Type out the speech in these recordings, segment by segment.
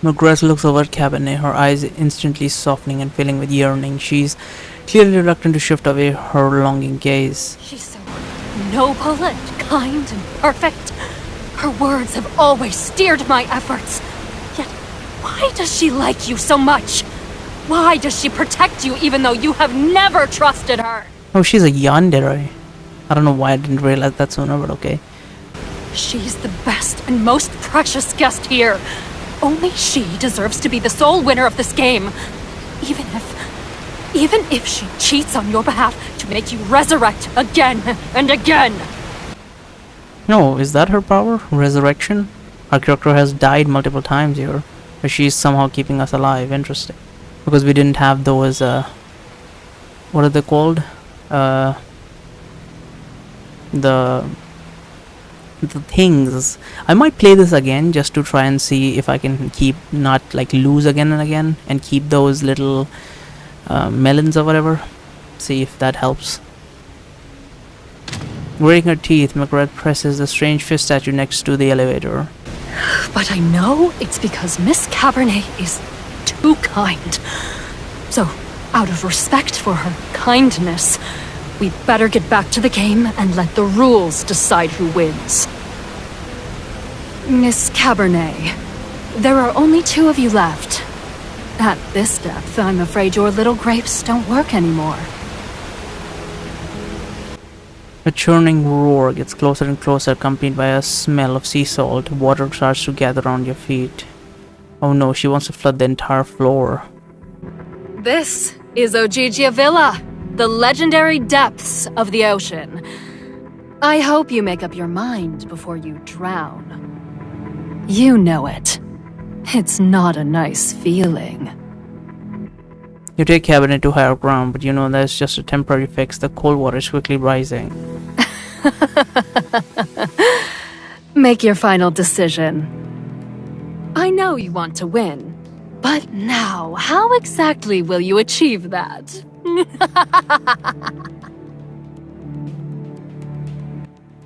Margaret looks over at Cabernet, her eyes instantly softening and filling with yearning. She's clearly reluctant to shift away her longing gaze. She's so noble and kind and perfect. Her words have always steered my efforts. Yet, why does she like you so much? Why does she protect you even though you have never trusted her? Oh, she's a yandere. I don't know why I didn't realize that sooner, but okay. She's the best and most precious guest here. Only she deserves to be the sole winner of this game. Even if she cheats on your behalf to make you resurrect again and again. No, is that her power? Resurrection? Our character has died multiple times here, but she's somehow keeping us alive. Interesting. Because we didn't have those, what are they called? The things. I might play this again just to try and see if I can keep not like lose again and again and keep those little melons or whatever. See if that helps. Grating her teeth, Margaret presses the strange fish statue next to the elevator. But I know it's because Miss Cabernet is too kind. So, out of respect for her kindness, we better get back to the game and let the rules decide who wins. Miss Cabernet, there are only 2 of you left. At this depth, I'm afraid your little grapes don't work anymore. A churning roar gets closer and closer, accompanied by a smell of sea salt. Water starts to gather around your feet. Oh no, she wants to flood the entire floor. This is Ogygia Villa, the legendary depths of the ocean. I hope you make up your mind before you drown. You know it. It's not a nice feeling. You take Cabernet to higher ground, but you know that's just a temporary fix. The cold water is quickly rising. Make your final decision. I know you want to win, but now, how exactly will you achieve that?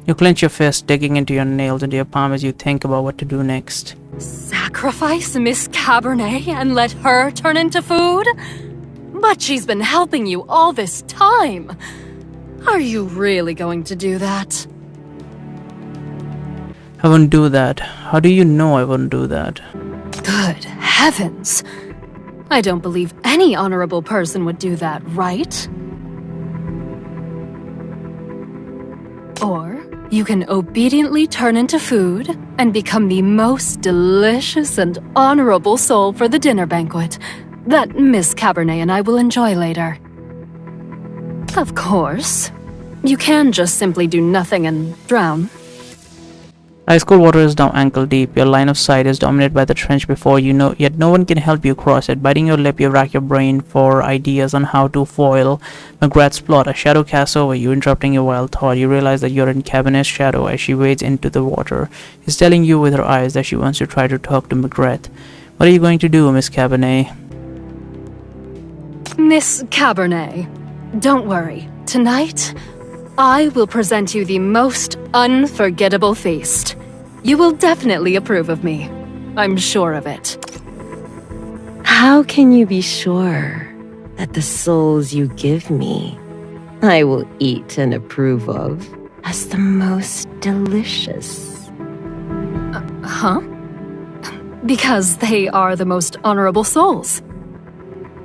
You clench your fist, digging into your nails into your palm as you think about what to do next. Sacrifice Miss Cabernet and let her turn into food? But she's been helping you all this time. Are you really going to do that? I wouldn't do that. How do you know I wouldn't do that? Good heavens. I don't believe any honorable person would do that, right? Or you can obediently turn into food and become the most delicious and honorable soul for the dinner banquet that Miss Cabernet and I will enjoy later. Of course, you can just simply do nothing and drown. Ice cold water is now ankle deep. Your line of sight is dominated by the trench before you know, yet no one can help you cross it. Biting your lip, you rack your brain for ideas on how to foil Margaret's plot. A shadow casts over you, interrupting your wild thought. You realize that you're in Cabinet's shadow as she wades into the water. She's telling you with her eyes that she wants to try to talk to Margaret. What are you going to do, Miss Cabernet? Miss Cabernet, don't worry. Tonight, I will present you the most unforgettable feast. You will definitely approve of me. I'm sure of it. How can you be sure that the souls you give me, I will eat and approve of as the most delicious? Huh? Because they are the most honorable souls.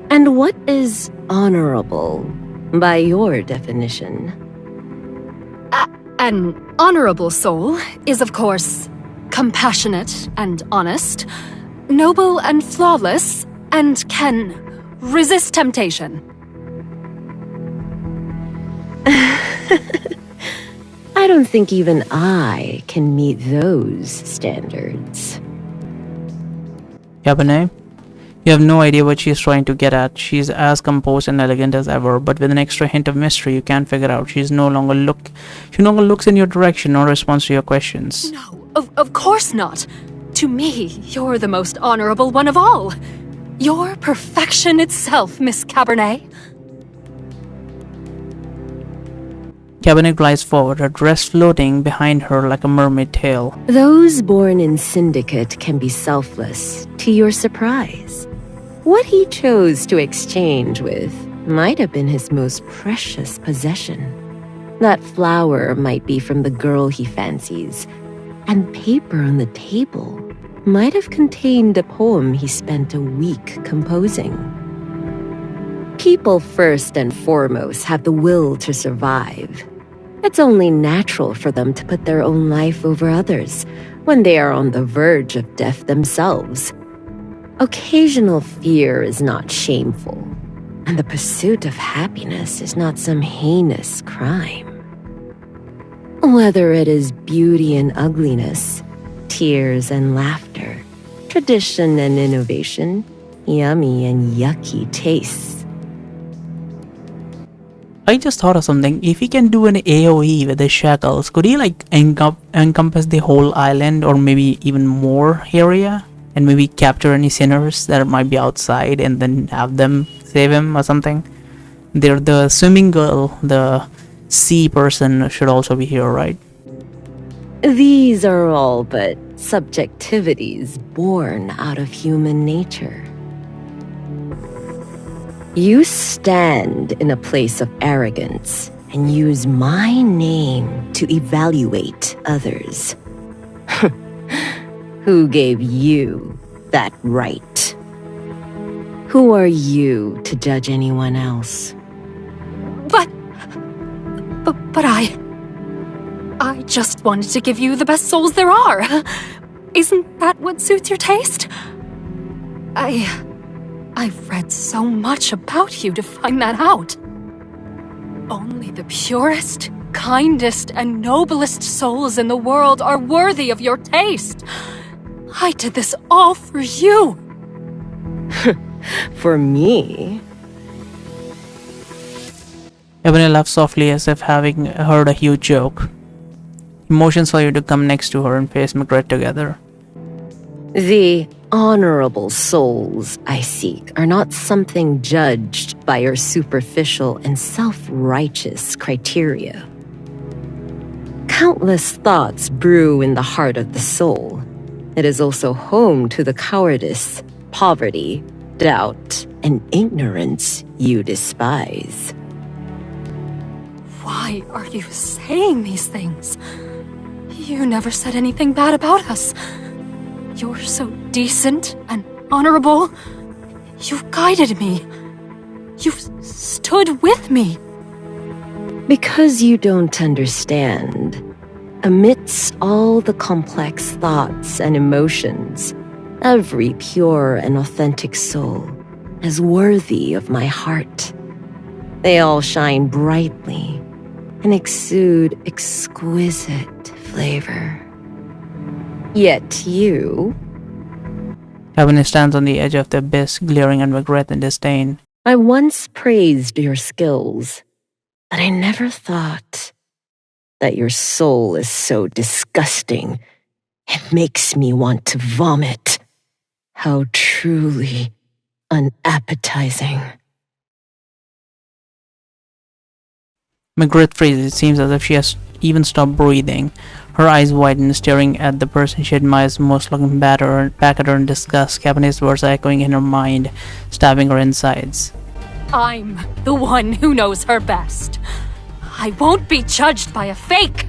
And what is honorable by your definition? An honorable soul is, of course, compassionate and honest, noble and flawless, and can resist temptation. I don't think even I can meet those standards. Cabernet? You have no idea what she's trying to get at. She's as composed and elegant as ever, but with an extra hint of mystery you can't figure out. She no longer looks in your direction or responds to your questions. No, of course not. To me, you're the most honorable one of all. You're perfection itself, Miss Cabernet. Cabernet glides forward, her dress floating behind her like a mermaid tail. Those born in Syndicate can be selfless, to your surprise. What he chose to exchange with might have been his most precious possession. That flower might be from the girl he fancies, and paper on the table might have contained a poem he spent a week composing. People first and foremost have the will to survive. It's only natural for them to put their own life over others when they are on the verge of death themselves. Occasional fear is not shameful, and the pursuit of happiness is not some heinous crime. Whether it is beauty and ugliness, tears and laughter, tradition and innovation, yummy and yucky tastes. I just thought of something. If he can do an AoE with his shackles, could he like encompass the whole island or maybe even more area? And maybe capture any sinners that might be outside and then have them save him or something? They're the swimming girl, the sea person should also be here, right? These are all but subjectivities born out of human nature. You stand in a place of arrogance and use my name to evaluate others. Who gave you that right? Who are you to judge anyone else? But I just wanted to give you the best souls there are. Isn't that what suits your taste? I've read so much about you to find that out. Only the purest, kindest, and noblest souls in the world are worthy of your taste. I did this all for you. For me? Ebony laughed softly as if having heard a huge joke. He motions for you to come next to her and face Magret together. The honorable souls I seek are not something judged by your superficial and self-righteous criteria. Countless thoughts brew in the heart of the soul. It is also home to the cowardice, poverty, doubt, and ignorance you despise. Why are you saying these things? You never said anything bad about us. You're so decent and honorable. You've guided me. You've stood with me. Because you don't understand, amidst all the complex thoughts and emotions, every pure and authentic soul is worthy of my heart. They all shine brightly and exude exquisite flavor. Yet you... Ebony stands on the edge of the abyss, glaring at Magret in disdain. I once praised your skills, but I never thought that your soul is so disgusting. It makes me want to vomit. How truly unappetizing. Magret freezes. It seems as if she has even stopped breathing. Her eyes widen, staring at the person she admires most, looking back at her in disgust, Cabinet's words echoing in her mind, stabbing her insides. I'm the one who knows her best. I won't be judged by a fake.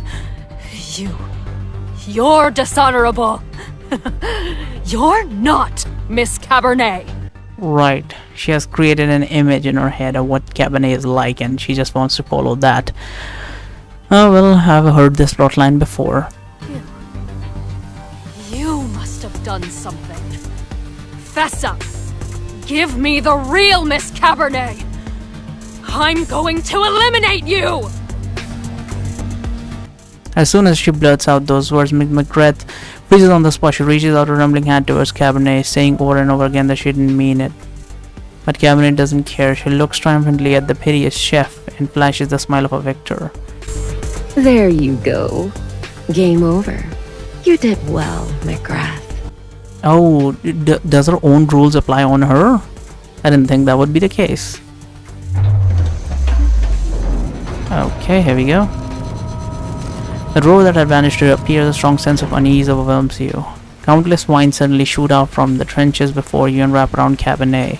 You're dishonorable. You're not Miss Cabernet. Right. She has created an image in her head of what Cabernet is like, and she just wants to follow that. Oh, well, I've heard this plotline before. You must have done something. Fess up. Give me the real Miss Cabernet. I'm going to eliminate you! As soon as she blurts out those words, Magret freezes on the spot. She reaches out her trembling hand towards Cabernet, saying over and over again that she didn't mean it. But Cabernet doesn't care. She looks triumphantly at the piteous chef and flashes the smile of a victor. There you go. Game over. You did well, McGrath. Oh, does her own rules apply on her? I didn't think that would be the case. Okay, here we go. The drawer that had vanished reappears, a strong sense of unease overwhelms you. Countless wines suddenly shoot out from the trenches before you and wrap around Cabernet.